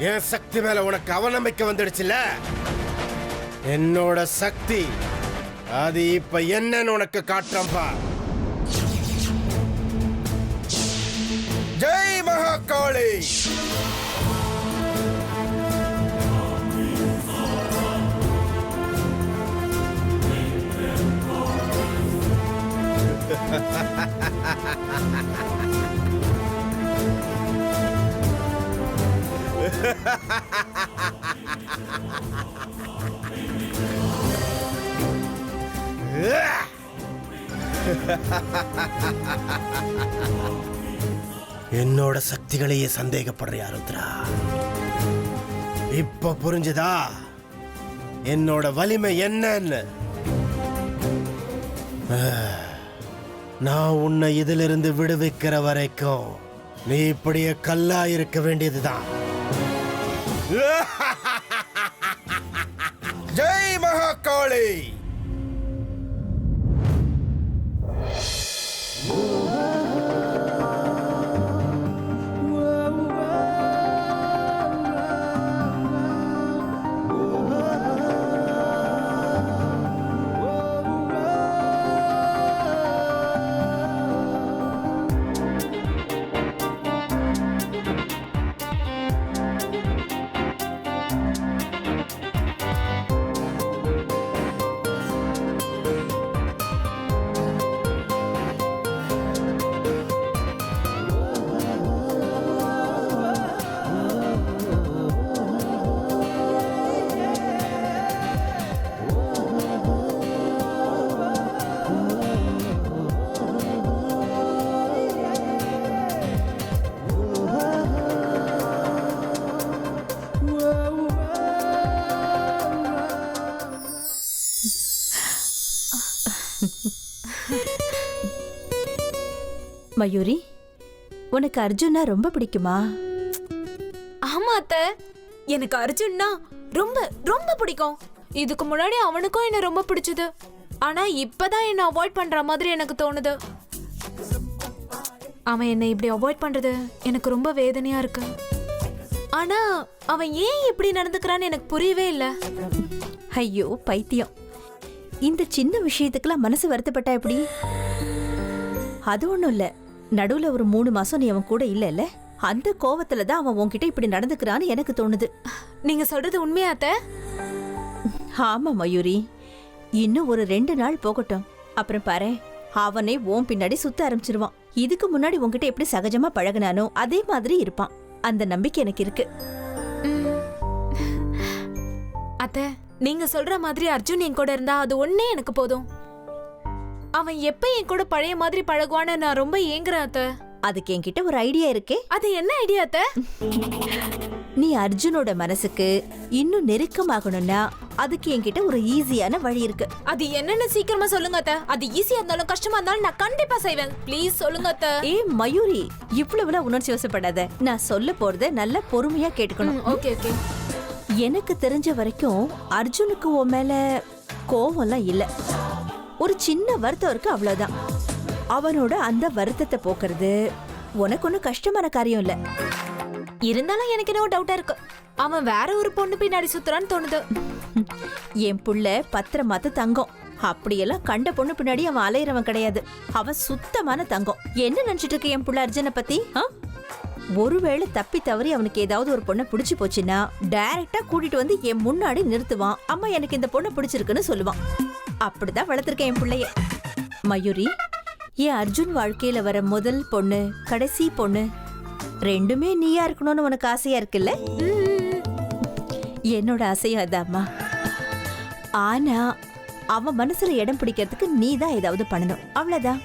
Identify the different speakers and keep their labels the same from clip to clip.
Speaker 1: என் சக்தி மேல உனக்கு அவநம்பிக்கை வந்துடுச்சுல? என்னோட சக்தி அது இப்ப என்னன்னு உனக்கு காட்டுறம்பா. ஜெய் மகாகாளி. என்னோட சக்திகளையே சந்தேகப்படுறியா ருத்ரா? இப்ப புரிஞ்சுதா என்னோட வலிமை என்னன்னு? நான் உன்னை இதிலிருந்து விடுவிக்கிற வரைக்கும் நீ இப்படியே கல்லா இருக்க வேண்டியதுதான். ஜெய் மகாகாளி.
Speaker 2: மயூரி, உனக்கு அர்ஜுனா ரொம்ப பிடிக்குமா?
Speaker 3: ஆமா அத்தை, எனக்கு அர்ஜுன்னா ரொம்ப ரொம்ப பிடிக்கும். இதுக்கு முன்னாடி அவனுக்கும் என்ன ரொம்ப பிடிச்சது. ஆனா இப்பதான் என்ன அவாய்ட் பண்ற மாதிரி எனக்கு தோணுது. அவன் என்னை இப்படி அவாய்ட் பண்றது எனக்கு ரொம்ப வேதனையா இருக்கு. ஆனா அவன் ஏன் இப்படி நடந்துக்கிறான்னு எனக்கு புரியவே இல்லை.
Speaker 2: ஐயோ பைத்தியம், இந்த சின்ன விஷயத்துக்கெல்லாம் மனசு வருத்தப்பட்டா எப்படி? அது ஒண்ணும் இல்ல, நடுவுல ஒரு 3 மாசம் நீ அவன் கூட இல்ல, அந்த கோவத்துலதான் அவன் உன்கிட்ட இப்படி நடந்துக்கிறான்னு எனக்கு தோணுது.
Speaker 3: நீங்க சொல்றது உண்மையா அத்தை?
Speaker 2: ஆமா மயூரி, இன்னும் ஒரு 2 நாள் போகட்டும், அப்புறம் பாரு அவனே உன் பின்னாடி சுத்த ஆரம்பிச்சிருவான். இதுக்கு முன்னாடி உன்கிட்ட எப்படி சகஜமா பழகுனானோ அதே மாதிரி இருப்பான். அந்த நம்பிக்கை எனக்கு இருக்கு.
Speaker 3: அத்தை, நீங்க சொல்ற மாதிரி அர்ஜுன் என் கூட இருந்தா அது ஒன்னே எனக்கு போதும். அவன் எப்ப என் கூட பழைய மாதிரி பழகுவான்னு நான் ரொம்ப ஏங்குறேன் அத்தை.
Speaker 2: அதுக்கு என்கிட்ட ஒரு ஐடியா இருக்கே.
Speaker 3: அது என்ன ஐடியா அத்தை?
Speaker 2: நீ அர்ஜுனோட மனசுக்கு இன்னும் நெருக்கமாகணும்னா அதுக்கு என்கிட்ட ஒரு ஈஸியான வழி இருக்கு.
Speaker 3: அது என்னன்னு சீக்கிரமா சொல்லுங்க அத்தை. அது ஈஸியா இருந்தாலும் கஷ்டமா இருந்தாலும் நான் கண்டிப்பா செய்வேன். ப்ளீஸ் சொல்லுங்க அத்தை.
Speaker 2: ஏ மயூரி, இவ்வளவுல உணர்ச்சி வசப்படாத. நான் சொல்ல போறத நல்ல பொறுமையா கேட்டுக்கணும்.
Speaker 3: Okay okay.
Speaker 2: எனக்கு தெரிஞ்ச வரைக்கும் அர்ஜுனுக்கு உன் மேல கோவம்லாம் இல்ல, ஒரு சின்ன வருத்தம் இருக்கு, அவ்வளவுதான். அவனோட அந்த வருத்தத்தை போக்குறது உனக்கு ஒன்னும் கஷ்டமான காரியம் இல்ல.
Speaker 3: இருந்தாலும் எனக்கு என்ன டவுட்டா இருக்கு. அவன் வேற ஒரு பொண்ணு பின்னாடி சுத்துறான்னு தோணுது.
Speaker 2: என் புள்ள பத்திரமாத்த தங்கம், அப்படியெல்லாம் கண்ட பொண்ணு பின்னாடி அவன் அலையிறவன் கிடையாது. அவன் சுத்தமான தங்கம். என்ன நினைச்சிட்டு இருக்க என் புள்ள அர்ஜுனை பத்தி? ஒருவேளை தப்பி தவறி அவனுக்கு ஏதாவது ஒரு பொண்ணை பிடிச்சு போச்சுன்னா டைரக்டா கூட்டிட்டு வந்து என் முன்னாடி நிறுத்துவான். அம்மா எனக்கு இந்த பொண்ணை பிடிச்சிருக்குன்னு சொல்லுவான். அப்படிதான் வளர்த்திருக்கேன் என் பிள்ளைய. மயூரி, என் அர்ஜுன் வாழ்க்கையில வர முதல் பொண்ணு கடைசி பொண்ணு ரெண்டுமே நீயா இருக்கணும்னு உனக்கு ஆசையா இருக்குல்ல? என்னோட ஆசையா அதாம்மா. ஆனா அவன் மனசுல இடம் பிடிக்கிறதுக்கு நீ தான் ஏதாவது பண்ணணும், அவ்வளவுதான்.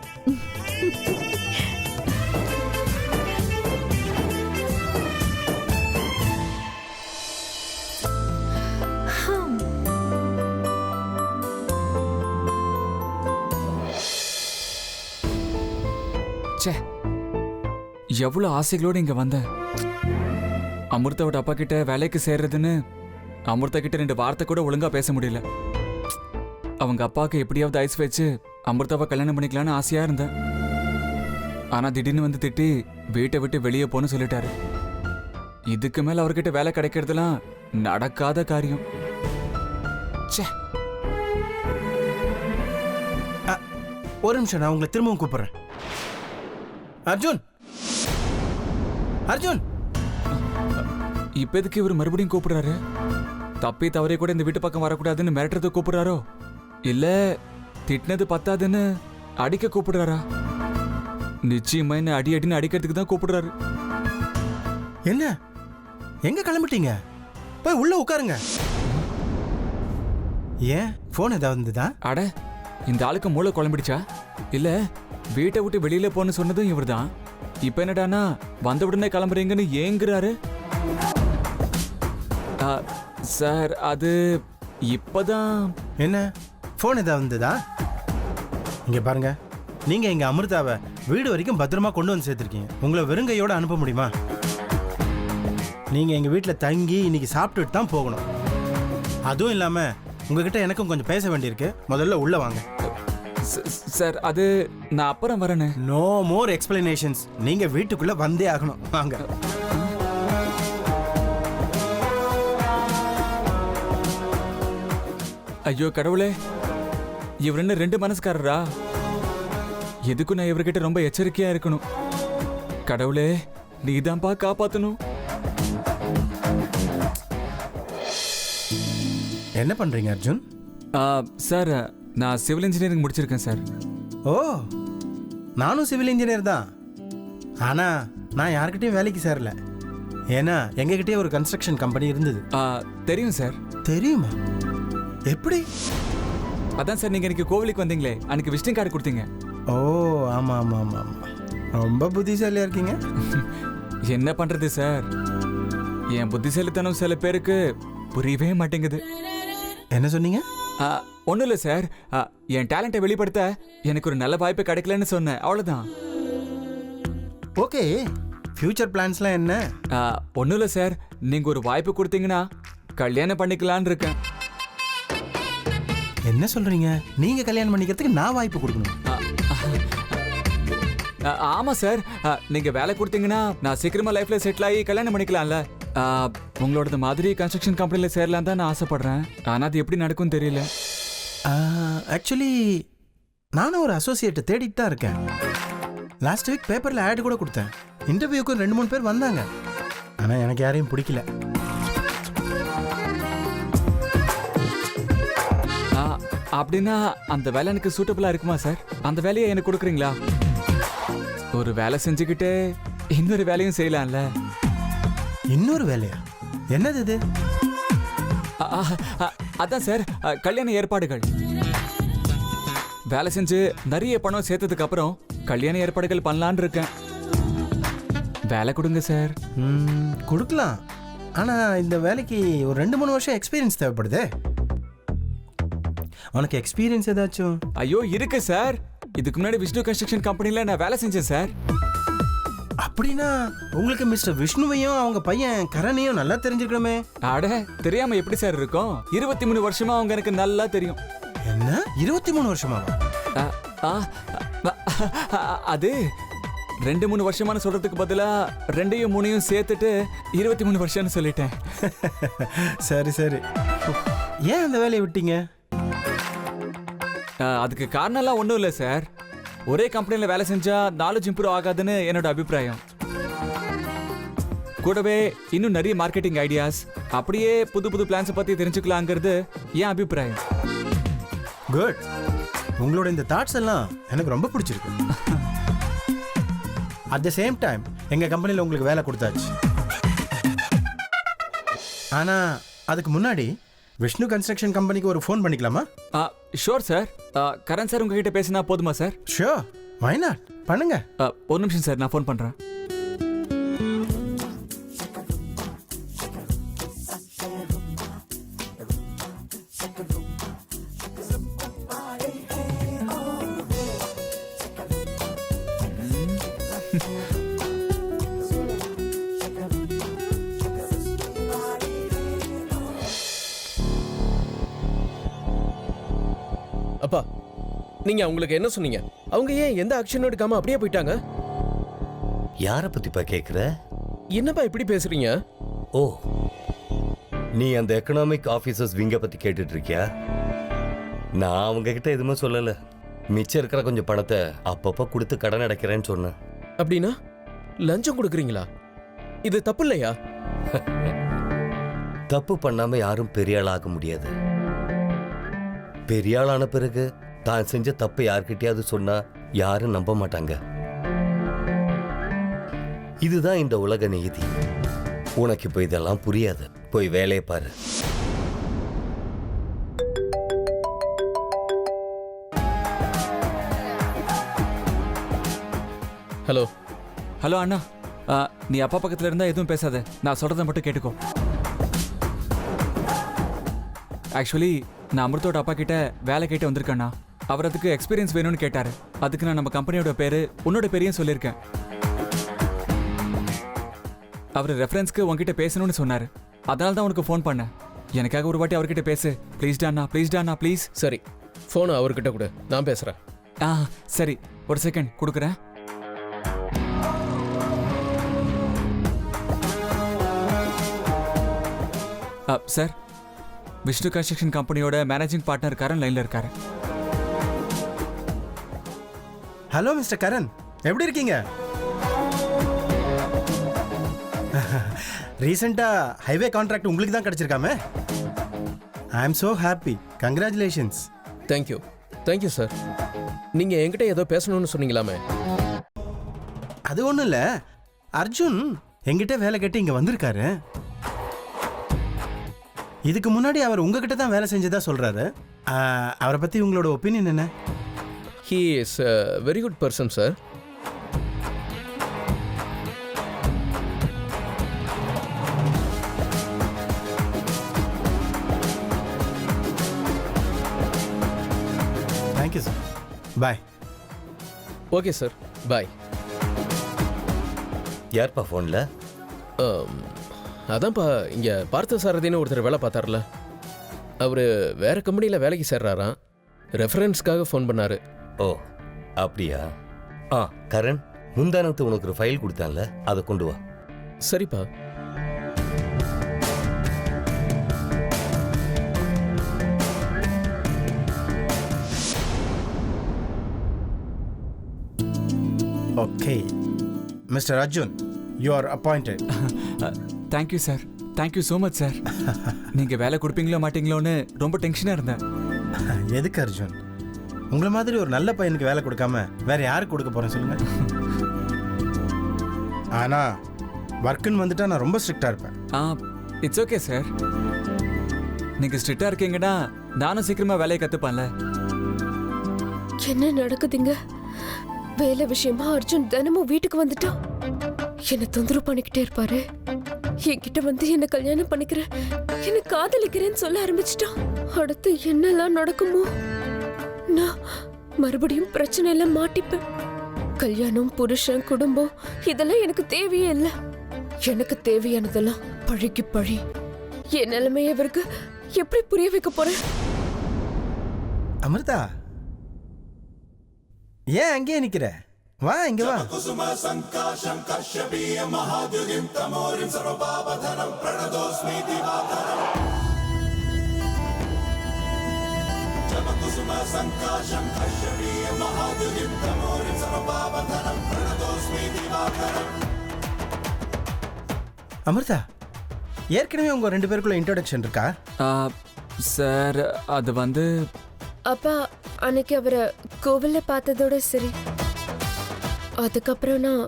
Speaker 4: எவ்வளவு ஆசைகளோடு இங்க வந்த. அமிர்தாவோட அப்பா கிட்ட வேலைக்கு சேர்றதுன்னு அமிர்தா கிட்ட 2 வார்த்தை கூட ஒழுங்கா பேச முடியல. அவங்க அப்பாவுக்கு எப்படியாவது ஐஸ் வச்சு அமிர்தாவை கல்யாணம் பண்ணிக்கலான்னு ஆசையா இருந்தேன். ஆனா திடீர்னு வந்து திட்டி வீட்டை விட்டு வெளியே போன்னு சொல்லிட்டாரு. இதுக்கு மேல அவர்கிட்ட வேலை கிடைக்கிறதுலாம் நடக்காத காரியம். ச்சே.
Speaker 1: ஒரு நிமிஷம், நான் உங்களை திரும்பவும் கூப்பிடுறேன். அர்ஜுன், அர்ஜுன்.
Speaker 4: இப்ப எதுக்கு இவர் மறுபடியும் கூப்பிடுறாரு? தப்பி தவறே கூட இந்த வீட்டு பக்கம் வரக்கூடாதுன்னு மிரட்டுறது கூப்பிடுறாரோ, இல்ல திட்டினது பத்தாதுன்னு அடிக்க கூப்பிடுறாரா? நிச்சயமா என்ன அடி அடின்னு அடிக்கிறதுக்கு தான் கூப்பிடுறாரு.
Speaker 1: என்ன, எங்க கிளம்பிட்டீங்க? போய் உள்ள உட்காருங்க. ஏன், போன் ஏதாவது இருந்ததா?
Speaker 4: அட, இந்த ஆளுக்கு மூளை குழம்பிடுச்சா? இல்ல வீட்டை விட்டு வெளியில போன்னு சொன்னதும் இவர்தான். இப்ப என்னடானா வந்த உடனே கிளம்புறீங்கன்னு ஏங்குறாரு. சார், அது இப்பதான்.
Speaker 1: என்ன, போன் ஏதாவது இருந்ததா? இங்க பாருங்க, நீங்க எங்க அமிர்தாவை வீடு வரைக்கும் பத்திரமா கொண்டு வந்து சேர்த்திருக்கீங்க. உங்களை வெறுங்கையோட அனுப்ப முடியுமா? நீங்க எங்க வீட்டில் தங்கி இன்னைக்கு சாப்பிட்டுட்டு தான் போகணும். அதுவும் இல்லாம உங்ககிட்ட எனக்கும் கொஞ்சம் பேச வேண்டியிருக்கு. முதல்ல உள்ள வாங்க.
Speaker 4: சார், அது நான் அப்புறம் வரேன்னு.
Speaker 1: No more explanations. நீங்க வீட்டுக்குள்ள வந்தே ஆகணும். வாங்க.
Speaker 4: ஐயோ கடவுளே, இவர் என்ன ரெண்டு மனசுக்காரரா? எதுக்கும் நான் இவர்கிட்ட ரொம்ப எச்சரிக்கையா இருக்கணும். கடவுளே, நீதான்பா காப்பாத்தணும்.
Speaker 1: என்ன பண்றீங்க அர்ஜுன்?
Speaker 4: சார், நான் சிவில் இன்ஜினியரிங் முடிச்சிருக்கேன் சார்.
Speaker 1: ஓ, நானும் சிவில் இன்ஜினியர் தான். ஆனா நான் யார்கிட்டயும் வேலைக்கு சேரல. ஏன்னா எங்ககிட்டயே ஒரு கன்ஸ்ட்ரக்ஷன் கம்பெனி இருந்தது.
Speaker 4: தெரியும் சார்.
Speaker 1: தெரியுமா? எப்படி?
Speaker 4: அதான் சார், நீங்க இன்னைக்கு கோவிலுக்கு வந்தீங்களே, அன்னைக்கு விசிட்டிங் கார்டு கொடுத்தீங்க.
Speaker 1: ஓ, ஆமா ஆமா ஆமா ஆமா. ரொம்ப புத்திசாலியா இருக்கீங்க.
Speaker 4: என்ன பண்றது சார், என் புத்திசாலித்தனம் சில பேருக்கு புரியவே மாட்டேங்குது.
Speaker 1: என்ன சொன்னீங்க?
Speaker 4: ஒன்றும் இல்லை சார், என் டேலண்ட்டை வெளிப்படுத்த எனக்கு ஒரு நல்ல வாய்ப்பு கிடைக்கலன்னு சொன்னேன், அவ்வளோதான்.
Speaker 1: ஓகே, ஃபியூச்சர் பிளான்ஸ்லாம் என்ன?
Speaker 4: ஒன்றும் இல்லை சார், நீங்கள் ஒரு வாய்ப்பு கொடுத்தீங்கன்னா கல்யாணம் பண்ணிக்கலான்னு இருக்கேன்.
Speaker 1: என்ன சொல்றீங்க? நீங்க கல்யாணம் பண்ணிக்கிறதுக்கு நான் வாய்ப்பு கொடுக்கணும்?
Speaker 4: ஆமாம் சார், நீங்கள் வேலை கொடுத்தீங்கன்னா நான் சீக்கிரமாக லைஃப்பில் செட்டில் ஆகி கல்யாணம் பண்ணிக்கலாம்ல. உங்களோட மாதிரி கன்ஸ்ட்ரக்ஷன் கம்பெனியில் சேரலாம் தான் நான் ஆசைப்படுறேன். ஆனால் அது எப்படி நடக்கும்னு தெரியல.
Speaker 1: ஆக்சுவலி நானும் ஒரு அசோசியேட்டை தேடிட்டு தான் இருக்கேன். லாஸ்ட் வீக் பேப்பரில் ஆட் கூட கொடுத்தேன். இன்டர்வியூக்கு 2-3 பேர் வந்தாங்க. ஆனால் எனக்கு யாரையும் பிடிக்கல.
Speaker 4: அப்படின்னா அந்த வேலை எனக்கு சூட்டபிளாக இருக்குமா சார்? அந்த வேலையை எனக்கு கொடுக்குறீங்களா? ஒரு வேலை செஞ்சுக்கிட்டு இன்னொரு வேலையும் செய்யலாம்ல.
Speaker 1: இன்னொரு வேலையா? என்னது இது?
Speaker 4: அதான் சார், கல்யாண ஏற்பாடுகள். வேலை செஞ்சு நிறைய பணம் சேர்த்ததுக்கு அப்புறம் கல்யாண ஏற்பாடுகள் பண்ணலான்னு இருக்கேன். வேலை கொடுங்க சார்.
Speaker 1: கொடுக்கலாம். ஆனா இந்த வேலைக்கு ஒரு 2-3 வருஷம் எக்ஸ்பீரியன்ஸ் தேவைப்படுதே. உனக்கு எக்ஸ்பீரியன்ஸ் ஏதாச்சும்?
Speaker 4: ஐயோ இருக்கு சார். இதுக்கு முன்னாடி விஷ்ணு கன்ஸ்ட்ரக்ஷன் கம்பெனில நான் வேலை செஞ்சேன் சார்.
Speaker 1: அப்படின்னா உங்களுக்கு மிஸ்டர் விஷ்ணுவையும் அவங்க பையன் கரணையும் நல்லா தெரிஞ்சுக்கணுமே.
Speaker 4: அட, தெரியாம எப்படி சார் இருக்கும்? 23 வருஷமா அவங்க எனக்கு நல்லா தெரியும்.
Speaker 1: என்ன 23 வருஷமாவா?
Speaker 4: அது 2-3 வருஷமானு சொல்றதுக்கு பதிலா 2யும் 3யும் சேர்த்துட்டு 23 வருஷம்னு சொல்லிட்டேன்.
Speaker 1: சரி சரி. ஏன் அந்த வேலையை விட்டீங்க?
Speaker 4: அதுக்கு காரணம்லாம் ஒன்றும் இல்லை சார். ஒரே கம்பெனியில் வேலை செஞ்சா நாலேஜ் இம்ப்ரூவ் ஆகாதுன்னு என்னோட அபிப்பிராயம். கூடவே இன்னும் நிறைய மார்க்கெட்டிங் ஐடியாஸ், அப்படியே புது புது பிளான்ஸை பற்றி தெரிஞ்சுக்கலாங்கிறது என் அபிப்பிராயம்.
Speaker 1: குட். உங்களோட இந்த தாட்ஸ் எல்லாம் எனக்கு ரொம்ப பிடிச்சிருக்கு. அட் த சேம் டைம் எங்கள் கம்பெனியில் உங்களுக்கு வேலை கொடுத்தாச்சு. ஆனால் அதுக்கு முன்னாடி விஷ்ணு கன்ஸ்ட்ரக்ஷன் கம்பெனிக்கு ஒரு ஃபோன் பண்ணிக்கலாமா?
Speaker 4: Sure sir. கரண் சார் உங்ககிட்ட பேசினா போதுமா சார்?
Speaker 1: ஷோர், வை நாட், பண்ணுங்க.
Speaker 4: ஒரு நிமிஷம் சார், நான் ஃபோன் பண்ணுறேன்.
Speaker 5: அப்பா, நீங்க அவங்களுக்கு என்ன சொன்னீங்க? அவங்க ஏன் எந்த ஆக்ஷனும் எடுக்காம அப்படியே போயிட்டாங்க?
Speaker 6: யாரை பத்திப்பா கேட்குற?
Speaker 5: என்னப்பா இப்படி பேசுறீங்க?
Speaker 6: ஓ, நீ அந்த எக்கனாமிக் ஆஃபீஸர்ஸ் விங்க பத்தி கேட்டுட்டு இருக்கியா? நான் அவங்க கிட்ட எதுவுமே சொல்லல. மிச்சம் இருக்கிற கொஞ்சம் பணத்தை அப்பப்ப கொடுத்து கடன் அடைக்கிறேன்னு சொன்னேன்.
Speaker 5: அப்படின்னா லஞ்சம் கொடுக்குறீங்களா? இது தப்பு இல்லையா?
Speaker 6: தப்பு பண்ணாம யாரும் பெரிய ஆள் ஆக முடியாது. பெரிய ஆளான பிறகு தான் செஞ்ச தப்பு யார்கிட்டயாவது சொன்னா யாரும் நம்ப மாட்டாங்க. இதுதான் இந்த உலக நீதி. உனக்கு இப்போ இதெல்லாம் புரியாது. போய் வேலையை பாரு.
Speaker 5: ஹலோ.
Speaker 4: ஹலோ அண்ணா, நீ அப்பா பக்கத்தில் இருந்தால் எதுவும் பேசாத, நான் சொல்கிறத மட்டும் கேட்டுக்கோ. ஆக்சுவலி நான் அமிர்தோட அப்பா கிட்ட வேலை கேட்டு வந்திருக்கேண்ணா. அவர் அதுக்கு எக்ஸ்பீரியன்ஸ் வேணும்னு கேட்டார். அதுக்கு நான் நம்ம கம்பெனியோட பேர் உன்னோட பேரையும் சொல்லியிருக்கேன். அவர் ரெஃபரன்ஸ்க்கு உன்கிட்ட பேசணும்னு சொன்னார். அதனால தான் உனக்கு ஃபோன் பண்ணேன். எனக்காக ஒரு வாட்டி அவர்கிட்ட பேசு ப்ளீஸ் டாண்ணா, ப்ளீஸ் டாண்ணா, ப்ளீஸ்.
Speaker 5: சரி, ஃபோனை அவர்கிட்ட கொடு, நான் பேசுறேன்.
Speaker 4: சரி, ஒரு செகண்ட் கொடுக்குறேன். சார், விஷ்ணு கன்ஸ்ட்ரக்ஷன் கம்பெனியோட மேனேஜிங் பார்ட்னர் கரண் லைன்ல இருக்காரு.
Speaker 1: ஹலோ மிஸ்டர் கரண், எப்படி இருக்கீங்க? ரீசெண்டா ஹைவே கான்ட்ராக்ட் உங்களுக்கு தான் கிடைச்சிருக்காமே. ஐ ஆம் so happy. Congratulations.
Speaker 5: Thank you. Thank you sir. நீங்கள் என்கிட்ட ஏதோ பேசணும்னு சொன்னீங்களாமே.
Speaker 1: அது ஒன்றும் இல்லை, அர்ஜுன் எங்கிட்ட வேலை கேட்டு இங்கே வந்திருக்காரு. இதுக்கு முன்னாடி அவர் உங்ககிட்ட தான் வேலை செஞ்சதா சொல்றாரு. அவரை பற்றி உங்களோட ஒப்பீனியன் என்ன?
Speaker 5: He is very good person sir.
Speaker 1: Thank you sir. Bye.
Speaker 5: Okay sir, bye.
Speaker 6: யார்ப்பா ஃபோன்ல?
Speaker 5: அதான்ப்பா, இங்கே பார்த்த சாரதின்னு ஒருத்தர் வேலை பார்த்தார்ல, அவர் வேற கம்பெனியில் வேலைக்கு சேர்றாராம். ரெஃபரன்ஸ்க்காக ஃபோன் பண்ணாரு.
Speaker 6: ஓ, அப்படியா? கரண், முந்தானத்து உனக்கு ஒரு ஃபைல் கொடுத்தான்ல, அதை கொண்டு வா.
Speaker 5: சரிப்பா.
Speaker 1: Okay mister Arjun, you are appointed.
Speaker 4: Thank you sir, thank you so much sir. நீங்கள் வேலை கொடுப்பீங்களோ மாட்டீங்களோன்னு ரொம்ப டென்ஷனாக இருந்தேன்.
Speaker 1: எதுக்கு அர்ஜுன்? உங்களை மாதிரி ஒரு நல்ல பையனுக்கு வேலை கொடுக்காம வேற யாருக்கு கொடுக்க போறேன் சொல்லுங்க. ஆனா ஒர்க்குன்னு வந்துட்டா நான் ரொம்ப ஸ்ட்ரிக்டா இருப்பேன்.
Speaker 4: It's okay sir. நீங்கள் ஸ்ட்ரிக்டாக இருக்கீங்கன்னா நானும் சீக்கிரமாக வேலையை கற்றுப்பேன்ல.
Speaker 3: என்ன நடக்குதுங்க? வேலை விஷயமா அர்ஜுன் தினமும் வீட்டுக்கு வந்துட்டா என்ன தொந்தரவு பண்ணிக்கிட்டே இருப்பாரு. என்கிட்ட வந்து என்ன கல்யாணம் பண்ணிக்கிறேன், என்ன காதலிக்கிறேன்னு சொல்ல ஆரம்பிச்சிட்டான். அடுத்து என்னெல்லாம் நடக்குமோ? நான் மறுபடியும் பிரச்சனையில மாட்டிப்பேன். கல்யாணம், புருஷன், குடும்பம் இதெல்லாம் எனக்கு தேவையே இல்லை. எனக்கு தேவையானதெல்லாம் பழிக்கு பழி. என் நிலைமையை இவருக்கு எப்படி புரிய வைக்க போறேன்?
Speaker 1: அமிர்தா, ஏன் அங்கேயே நிக்கிற? வா, இங்க வா. அமிர்தா, ஏற்கனவே உங்க ரெண்டு பேருக்குள்ள இன்ட்ரோடக்ஷன் இருக்கா?
Speaker 4: சார், அது வந்து
Speaker 3: அப்பா அன்னைக்கு அவரை கோவில்ல பார்த்ததோட சரி. அதுக்கப்புறம் நான்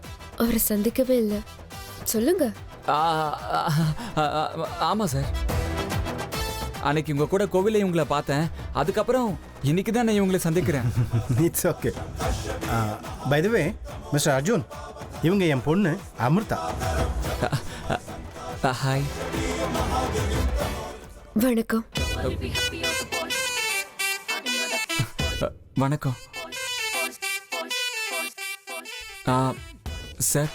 Speaker 3: அவரை சந்திக்கவே இல்லை. சொல்லுங்க.
Speaker 4: ஆமாம் சார், அன்னைக்கு உங்க கூட கோவிலே இவங்களை பார்த்தேன். அதுக்கப்புறம் இன்னைக்கு தான் நான் இவங்களை சந்திக்கிறேன்.
Speaker 1: It's okay. By the way mister Arjun, இவங்க என் பொண்ணு அமிர்தா.
Speaker 4: ஹாய்.
Speaker 3: வணக்கம்.
Speaker 4: வணக்கம் சார்.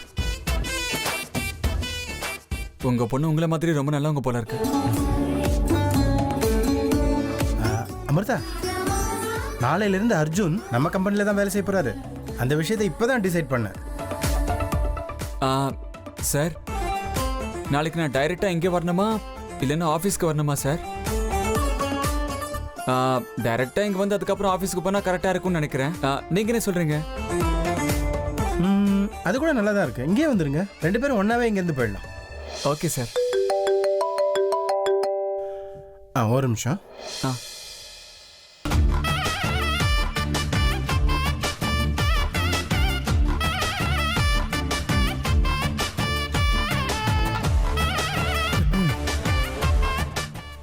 Speaker 4: உங்க பொண்ணு உங்களை மாதிரி ரொம்ப நல்லவங்க போல இருக்கு.
Speaker 1: அமிர்தா, நாளையிலிருந்து அர்ஜுன் நம்ம கம்பெனில தான் வேலை செய்ய போறாரு. அந்த விஷயத்தை இப்பதான் டிசைட் பண்ணேன்.
Speaker 4: சார், நாளைக்கு நான் டைரக்டா இங்கே வரணுமா இல்லைன்னா ஆஃபீஸ்க்கு வரணுமா சார்? டைரக்டா இங்க வந்து அதுக்கப்புறம் ஆஃபீஸ்க்கு போனா கரெக்டா இருக்கும்னு நினைக்கிறேன். நீங்க என்ன சொல்றீங்க?
Speaker 1: அது கூட நல்லா தான் இருக்கு. இங்கேயே வந்துருங்க, 2 பேரும் ஒன்னாவே இங்கேருந்து போயிடலாம்.
Speaker 4: Okay sir.
Speaker 1: ஒரு நிமிஷம்.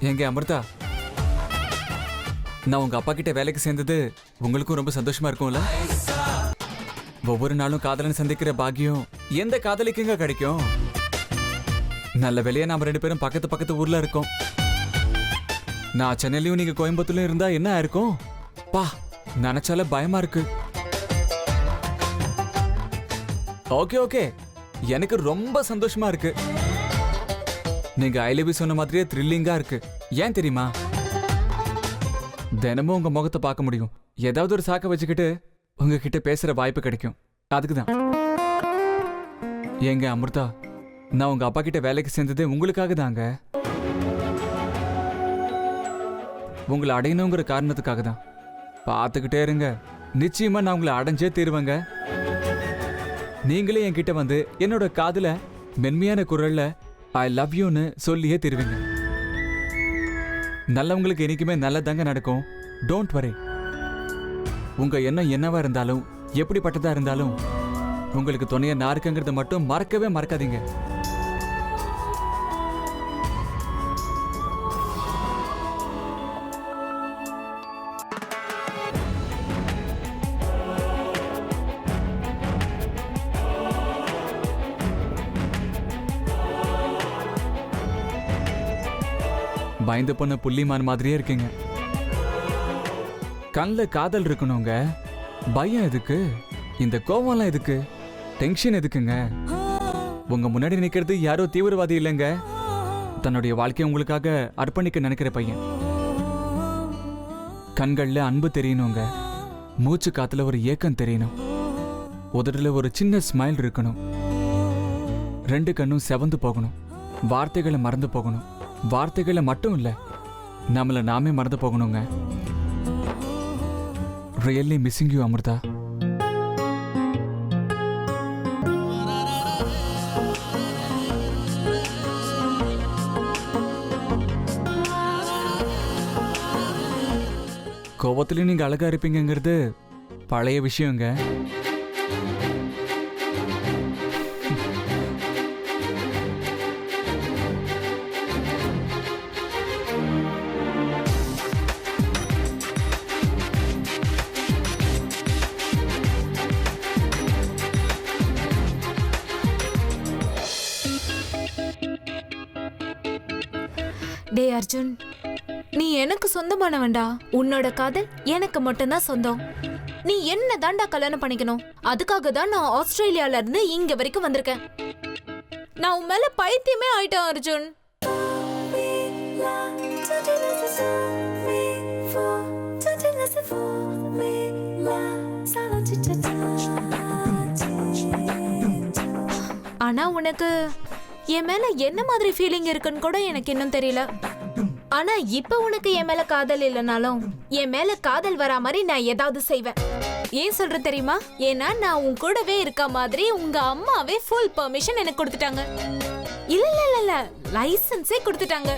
Speaker 4: எங்க அமிர்தா, நான் உங்க அப்பா கிட்ட வேலைக்கு சேர்ந்தது உங்களுக்கும் ரொம்ப சந்தோஷமா இருக்கும்ல? ஒவ்வொரு நாளும் காதலன் சந்திக்கிற பாக்கியம் எந்த காதலிக்குங்க கிடைக்கும்? நல்ல வேலையா நாம 2 பேரும் பக்கத்து பக்கத்து ஊர்ல இருக்கோம். நான் சென்னையிலயும் நீங்க கோயம்புத்தூர்லயும் இருந்தா என்ன இருக்கும்? பா, நினைச்சால பயமா இருக்கு. ஓகே ஓகே, எனக்கு ரொம்ப சந்தோஷமா இருக்கு. நீங்க ஐ லவ் யூ சொன்ன மாதிரியே த்ரில்லிங்கா இருக்கு. ஏன் தெரியுமா? தினமும் உங்க முகத்தை பார்க்க முடியும். ஏதாவது ஒரு சாக்க வச்சுக்கிட்டு உங்ககிட்ட பேசுற வாய்ப்பு கிடைக்கும். அதுக்குதான். ஏங்க அமிர்தா, நான் உங்க அப்பா கிட்ட வேலைக்கு சேர்ந்தது உங்களுக்காக தாங்க. உங்களை அடையணுங்கிற காரணத்துக்காக தான். பார்த்துக்கிட்டே இருங்க, நிச்சயமா நான் உங்களை அடைஞ்சே தீருவேங்க. நீங்களே என்கிட்ட வந்து என்னோட காதுல மென்மையான குரல்ல ஐ லவ் யூன்னு சொல்லியே தருவீங்க. நல்லவங்களுக்கு என்னைக்குமே நல்லதாங்க நடக்கும். Don't worry. உங்க எண்ணம் என்னவா இருந்தாலும் எப்படிப்பட்டதா இருந்தாலும் உங்களுக்கு துணையா நான் இருக்கங்கிறத மட்டும் மறக்கவே மறக்காதீங்க. பயந்து போன புள்ளிமான் மாதிரியே இருக்கீங்க. கண்ணில் காதல் இருக்கணுங்க. பயம் எதுக்கு? இந்த கோவம்லாம் எதுக்கு? டென்ஷன் எதுக்குங்க? உங்க முன்னாடி நிக்கிறது யாரோ தீவிரவாதி இல்லைங்க. தன்னுடைய வாழ்க்கையை உங்களுக்காக அர்ப்பணிக்க நினைக்கிற பையன். கண்கள்ல அன்பு தெரியணுங்க. மூச்சு காத்துல ஒரு ஏக்கம் தெரியணும். உதடுல ஒரு சின்ன ஸ்மைல் இருக்கணும். 2 கண்ணும் செவந்து போகணும். வார்த்தைகளை மறந்து போகணும். வார்த்தைகளை மட்டும் இல்ல, நம்மள நாமே மறந்து போகணுங்க. Really missing you Amrita. கோவத்திலையும் நீங்க அழகா இருப்பீங்கிறது பழைய விஷயங்க.
Speaker 7: டே அர்ஜுன், நீ எனக்கு சொந்தமானவன்டா. உன்னோட காதல் எனக்கு மட்டும்தான் சொந்தம். நீ என்ன தாண்டா கல்யாணம் பண்ணிக்கணும். அதுக்காக தான் நான் ஆஸ்திரேலியால இருந்து இங்க வரைக்கும் வந்திருக்கேன். நான் உன் மேல பைத்தியமே ஆயிட்டேன் அர்ஜுன். ஆனா உனக்கு என் மேல என்ன மாதிரி ஃபீலிங் இருக்குன்னு கூட எனக்கு இன்னும் தெரியல. ஆனா இப்ப உனக்கு என் மேல காதல் இல்லைனாலும் என் மேல காதல் வரா மாதிரி நான் ஏதாவது செய்வேன். ஏன் சொல்ற தெரியுமா? ஏன்னா நான் உன் கூடவே இருக்க மாதிரி உங்க அம்மாவே ஃபுல் பெர்மிஷன் எனக்கு கொடுத்துட்டாங்க. இல்ல இல்ல இல்ல இல்ல, லைசன்ஸே கொடுத்துட்டாங்க.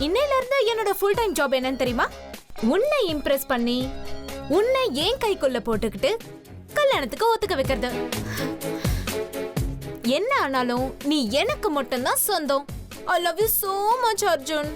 Speaker 7: இன்னையில இருந்து என்னோட ஃபுல் டைம் ஜாப் என்னன்னு தெரியுமா? உன்னை இம்ப்ரெஸ் பண்ணி உன்னை ஏன் கைக்குள்ள போட்டுக்கிட்டு கல்யாணத்துக்கு ஒத்துக்க வைக்கிறது. என்ன ஆனாலும் நீ எனக்கு மட்டும்தான் சொந்தம். I love you so much Arjun.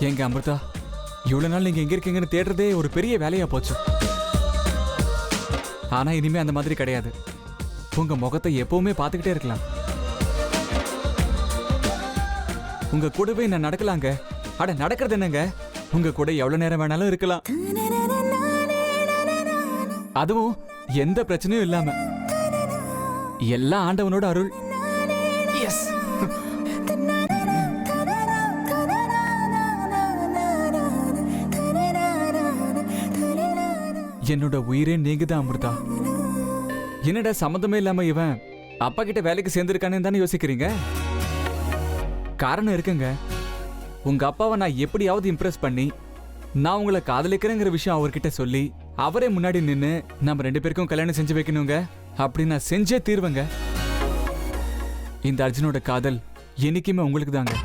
Speaker 4: ஏங்க அமிர்தா, இவ்வளவு நாள் நீங்க எங்க இருக்கீங்கன்னு தேடுறதே ஒரு பெரிய வேலையா போச்சு. ஆனா இனிமே அந்த மாதிரி கிடையாது. உங்க முகத்தை எப்பவுமே பார்த்துக்கிட்டே இருக்கலாம். உங்க கூடவே நான் நடக்கலாங்க. அட நடக்கிறது என்னங்க, உங்க கூட எவ்வளவு நேரம் வேணாலும் இருக்கலாம், அதுவும் எந்த பிரச்சனையும் இல்லாம. எல்லாம் ஆண்டவனோட அருள். எஸ். என்னோட உயிரே நீங்கதான் அமிர்தா. என்னடா சம்மந்தமே இல்லாம இவன் அப்பா கிட்ட வேலைக்கு சேர்ந்திருக்கானு தானே யோசிக்கிறீங்க? காரணம் இருக்குங்க. உங்க அப்பாவை நான் எப்படியாவது இம்ப்ரெஸ் பண்ணி நான் உங்களை காதலிக்கிறேங்கிற விஷயம் அவர்கிட்ட சொல்லி அவரே முன்னாடி நின்று நம்ம 2 பேருக்கும் கல்யாணம் செஞ்சு வைக்கணுங்க. அப்படி நான் செஞ்சே தீர்வேங்க. இந்த அர்ஜுனோட காதல் என்னைக்குமே உங்களுக்கு தாங்க.